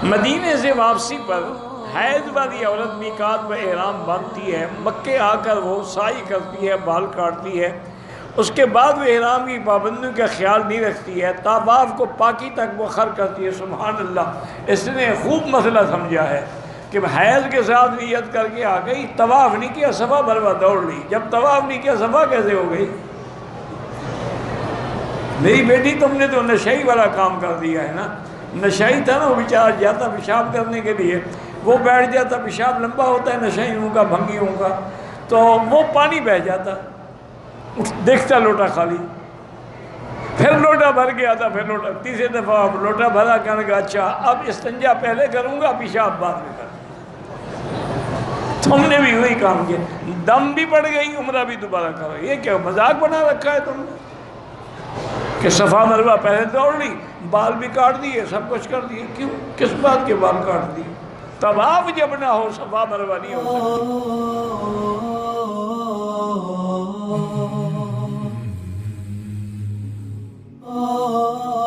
مدینے سے واپسی پر حیض والی عورت میقات میں احرام باندھتی ہے، مکے آ کر وہ سعی کرتی ہے، بال کاٹتی ہے، اس کے بعد وہ احرام کی پابندیوں کا خیال نہیں رکھتی ہے، طواف کو پاکی تک مؤخر کرتی ہے۔ سبحان اللہ، اس نے خوب مسئلہ سمجھا ہے کہ حیض کے ساتھ نیت کر کے آ گئی، طواف نہیں کیا، صفا مروہ دوڑ لی، جب طواف نہیں کیا صفا کیسے ہو گئی؟ میری بیٹی تم نے تو نشئی والا کام کر دیا ہے نا۔ نشئی تھا نا، وہ بیچارہ جاتا پیشاب کرنے کے لیے، وہ بیٹھ جاتا، پیشاب لمبا ہوتا ہے نشئیوں کا، بھنگیوں کا، تو وہ پانی بہہ جاتا، دیکھتا لوٹا خالی، پھر لوٹا بھر گیا تھا، پھر لوٹا، تیسرے دفعہ اب لوٹا بھرا، کہنے لگا اچھا اب استنجا پہلے کروں گا، پیشاب بعد میں کروں گا۔ تم نے بھی وہی کام کیا، دم بھی پڑ گئی، عمرہ بھی دوبارہ کرو۔ یہ کیا مذاق بنا رکھا ہے تم نے کہ صفا مروہ پہلے دوڑ لی، بال بھی کاٹ دیے، سب کچھ کر دیے؟ کیوں؟ کس بات کے بال کاٹ دیے؟ طواف جب نہ ہو صفا مروہ نہیں ہو سکتی۔